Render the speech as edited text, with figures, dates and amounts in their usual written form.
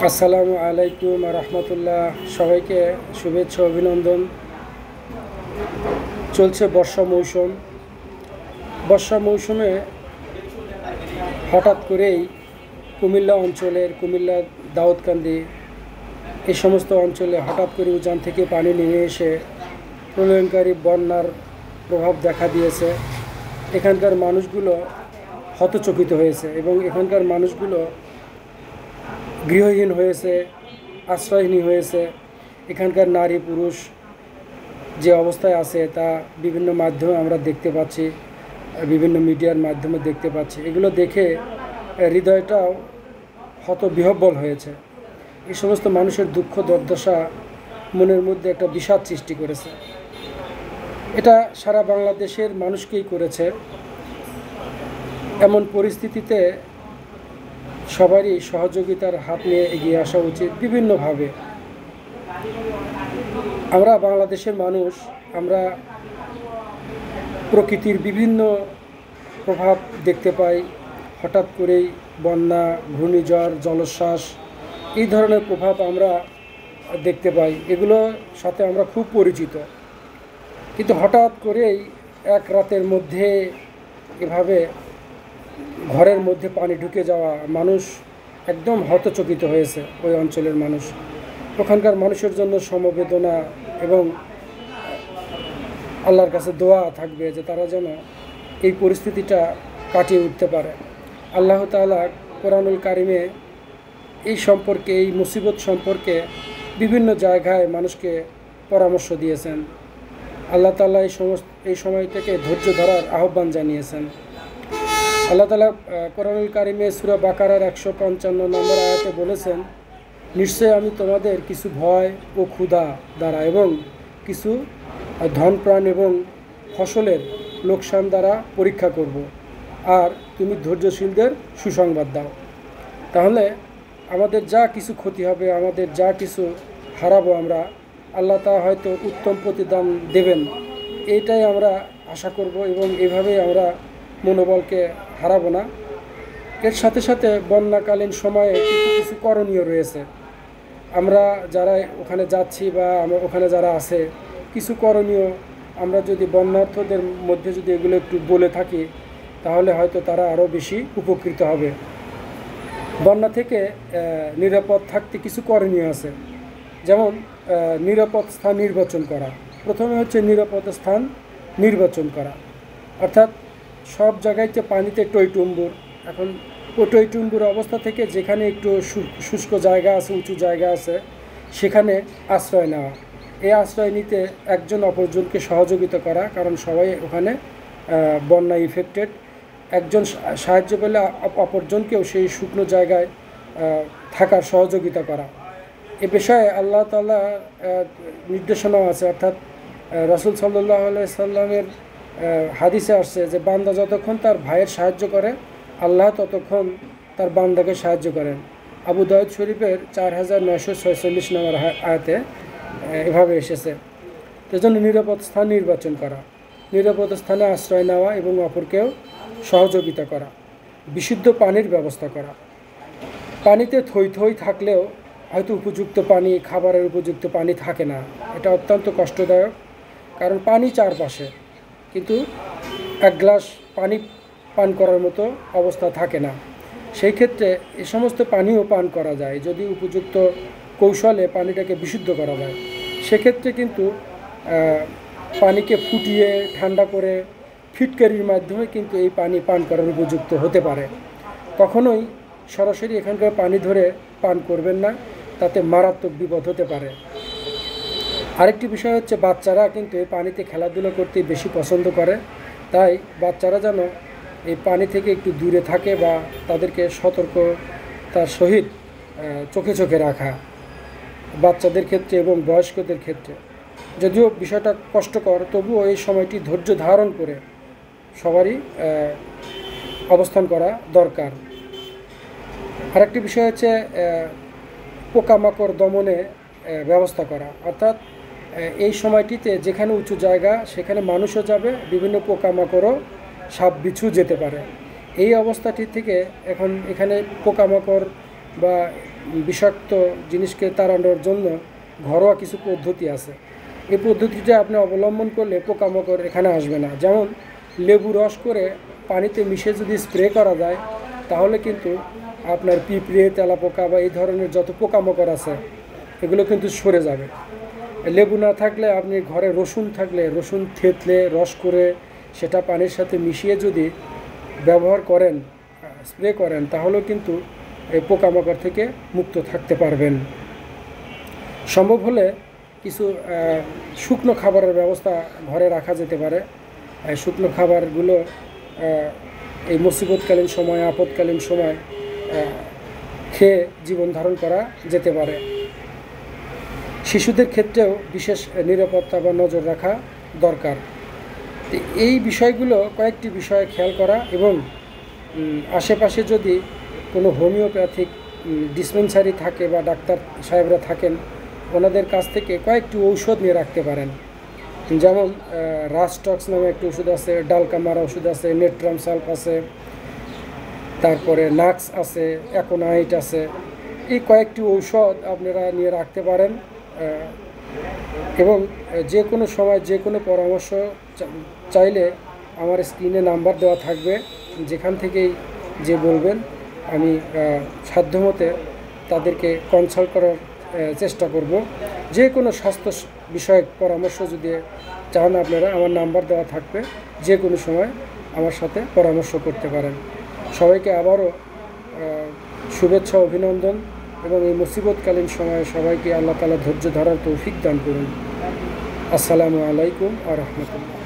আসসালামু আলাইকুম রহমতুল্লাহ। সবাইকে শুভেচ্ছা অভিনন্দন। চলছে বর্ষা মৌসুমে হঠাৎ করেই কুমিল্লা দাউদকান্দি এই সমস্ত অঞ্চলে হঠাৎ করে উজান থেকে পানি নেমে এসে প্রলয়ঙ্কারী বন্যার প্রভাব দেখা দিয়েছে। এখানকার মানুষগুলো হতচকিত হয়েছে এবং এখানকার মানুষগুলো গৃহহীন হয়েছে, আশ্রয়হীন হয়েছে। এখানকার নারী পুরুষ যে অবস্থায় আছে তা বিভিন্ন মাধ্যমে আমরা দেখতে পাচ্ছি, বিভিন্ন মিডিয়ার মাধ্যমে দেখতে পাচ্ছি। এগুলো দেখে হৃদয়টাও হতবিহ্বল হয়েছে। এই সমস্ত মানুষের দুঃখ দুর্দশা মনের মধ্যে একটা বিষাদ সৃষ্টি করেছে। এটা সারা বাংলাদেশের মানুষকেই করেছে। এমন পরিস্থিতিতে সবারই সহযোগিতার হাত নিয়ে এগিয়ে আসা উচিত বিভিন্নভাবে। আমরা বাংলাদেশের মানুষ, আমরা প্রকৃতির বিভিন্ন প্রভাব দেখতে পাই। হঠাৎ করেই বন্যা, ঘূর্ণিঝড়, জলোচ্ছ্বাস এই ধরনের প্রভাব আমরা দেখতে পাই। এগুলোর সাথে আমরা খুব পরিচিত। কিন্তু হঠাৎ করেই এক রাতের মধ্যে এভাবে ঘরের মধ্যে পানি ঢুকে যাওয়া, মানুষ একদম হতচকিত হয়েছে। ওই অঞ্চলের মানুষ, ওখানকার মানুষের জন্য সমবেদনা এবং আল্লাহর কাছে দোয়া থাকবে যে তারা যেন এই পরিস্থিতিটা কাটিয়ে উঠতে পারে। আল্লাহ তাআলা কোরআনুল কারিমে এই মুসিবত সম্পর্কে বিভিন্ন জায়গায় মানুষকে পরামর্শ দিয়েছেন। আল্লাহ তাআলা এই সময়টাকে ধৈর্য ধরার আহ্বান জানিয়েছেন। আল্লাহ তাআলা কোরআনুল কারিমে সূরা বাকারার 155 নম্বর আয়াতে বলেছেন, নিশ্চয় আমি তোমাদের কিছু ভয় ও ক্ষুধা দ্বারা এবং কিছু ধন প্রাণ এবং ফসলের লোকসান দ্বারা পরীক্ষা করব, আর তুমি ধৈর্যশীলদের সুসংবাদ দাও। তাহলে আমাদের যা কিছু ক্ষতি হবে, আমাদের যা কিছু হারাবো আমরা, আল্লাহ তাআলা হয়তো উত্তম প্রতিদান দেবেন, এইটাই আমরা আশা করব এবং এইভাবেই আমরা মনোবলকে হারাবো না। এর সাথে সাথে বন্যাকালীন সময়ে কিছু করণীয় রয়েছে। আমরা যারা ওখানে যাচ্ছি বা আমরা ওখানে যারা আছে, কিছু করণীয় আমরা যদি বন্যার্থদের মধ্যে যদি এগুলো একটু বলে থাকি, তাহলে হয়তো তারা আরও বেশি উপকৃত হবে। বন্যা থেকে নিরাপদ থাকতে কিছু করণীয় আছে। যেমন নিরাপদ স্থান নির্বাচন করা। প্রথমে হচ্ছে নিরাপদ স্থান নির্বাচন করা, অর্থাৎ সব জায়গায় যে পানিতে টইটুম্বুর, এখন ওই টইটুম্বুর অবস্থা থেকে যেখানে একটু শুষ্ক জায়গা আছে, উঁচু জায়গা আছে, সেখানে আশ্রয় নেওয়া। এই আশ্রয় নিতে একজন অপরজনকে সহযোগিতা করা, কারণ সবাই ওখানে বন্যা ইফেক্টেড। একজন সাহায্য পেলে অপরজনকেও সেই শুকনো জায়গায় থাকার সহযোগিতা করা। এ বিষয়ে আল্লাহ তাআলা নির্দেশনাও আছে, অর্থাৎ রাসূল সাল্লাল্লাহু আলাইহি সাল্লামের হাদিসে আসছে যে বান্দা যতক্ষণ তার ভাইয়ের সাহায্য করে, আল্লাহ ততক্ষণ তার বান্দাকে সাহায্য করেন। আবু দাউদ শরীফের 4946 নম্বর আয়াতে এভাবে এসেছে। এজন্য নিরাপদ স্থান নির্বাচন করা, নিরাপদ স্থানে আশ্রয় নেওয়া এবং অপরকেও সহযোগিতা করা, বিশুদ্ধ পানির ব্যবস্থা করা। পানিতে থই থই থাকলেও হয়তো উপযুক্ত পানি, খাবারের উপযুক্ত পানি থাকে না। এটা অত্যন্ত কষ্টদায়ক, কারণ পানি চারপাশে, কিন্তু এক গ্লাস পানি পান করার মতো অবস্থা থাকে না। সেই ক্ষেত্রে এই সমস্ত পানিও পান করা যায় যদি উপযুক্ত কৌশলে পানিটাকে বিশুদ্ধ করা যায়। সেক্ষেত্রে কিন্তু পানিকে ফুটিয়ে ঠান্ডা করে ফিটকারির মাধ্যমে কিন্তু এই পানি পান করার উপযুক্ত হতে পারে। কখনোই সরাসরি এখানকার পানি ধরে পান করবেন না, তাতে মারাত্মক বিপদ হতে পারে। আরেকটি বিষয় হচ্ছে, বাচ্চারা কিন্তু এই পানিতে খেলাধুলা করতে বেশি পছন্দ করে। তাই বাচ্চারা যেন এই পানি থেকে একটু দূরে থাকে বা তাদেরকে সতর্কতার সহিত চোখে চোখে রাখা, বাচ্চাদের ক্ষেত্রে এবং বয়স্কদের ক্ষেত্রে। যদিও বিষয়টা কষ্টকর, তবুও এই সময়টি ধৈর্য ধারণ করে সবারই অবস্থান করা দরকার। আরেকটি বিষয় হচ্ছে পোকামাকড় দমনে ব্যবস্থা করা, অর্থাৎ এই সময়টিতে যেখানে উঁচু জায়গা সেখানে মানুষও যাবে, বিভিন্ন পোকামাকড়ও সাপ বিচ্ছু যেতে পারে। এই অবস্থাটি থেকে এখানে পোকামাকড় বা বিষাক্ত জিনিসকে তাড়ানোর জন্য ঘরোয়া কিছু পদ্ধতি আছে। এই পদ্ধতিটা আপনি অবলম্বন করলে পোকামাকড় এখানে আসবে না। যেমন লেবু রস করে পানিতে মিশিয়ে যদি স্প্রে করা যায়, তাহলে কিন্তু আপনার পিঁপড়ে, তেলাপোকা বা এই ধরনের যত পোকামাকড় আছে এগুলো কিন্তু সরে যাবে। লেবু না থাকলে আপনি ঘরে রসুন থাকলে রসুন থেতলে রস করে সেটা পানির সাথে মিশিয়ে যদি ব্যবহার করেন, স্প্রে করেন, তাহলেও কিন্তু এই পোকামাকড় থেকে মুক্ত থাকতে পারবেন। সম্ভব হলে কিছু শুকনো খাবারের ব্যবস্থা ঘরে রাখা যেতে পারে। শুকনো খাবারগুলো এই মুসিবতকালীন সময়, আপদকালীন সময় খেয়ে জীবন ধারণ করা যেতে পারে। শিশুদের ক্ষেত্রেও বিশেষ নিরাপত্তা বা নজর রাখা দরকার। এই বিষয়গুলো কয়েকটি বিষয়ে খেয়াল করা এবং আশেপাশে যদি কোনো হোমিওপ্যাথিক ডিসপেন্সারি থাকে বা ডাক্তার সাহেবরা থাকেন, ওনাদের কাছ থেকে কয়েকটি ঔষধ নিয়ে রাখতে পারেন। যেমন রাস্টক্স নামে একটি ওষুধ আছে, ডালকামার ওষুধ আছে, নেট্রাম সাল্ফ আছে, তারপরে নাক্স আছে, অ্যাকোনাইট আছে। এই কয়েকটি ঔষধ আপনারা নিয়ে রাখতে পারেন এবং যে কোনো সময় যে কোনো পরামর্শ চাইলে আমার স্ক্রিনে নাম্বার দেওয়া থাকবে, যেখান থেকেই যে বলবেন আমি সাধ্যমতে তাদেরকে কনসাল্ট করার চেষ্টা করব। যে কোনো স্বাস্থ্য বিষয়ক পরামর্শ যদি চান আপনারা, আমার নাম্বার দেওয়া থাকবে, যে কোনো সময় আমার সাথে পরামর্শ করতে পারেন। সবাইকে আবারও শুভেচ্ছা, অভিনন্দন এবং এই মুসিবতকালীন সময়ে সবাইকে আল্লাহ তাআলা ধৈর্য ধরার তৌফিক দান করুন। আসসালামু আলাইকুম ওয়া রাহমাতুল্লাহ।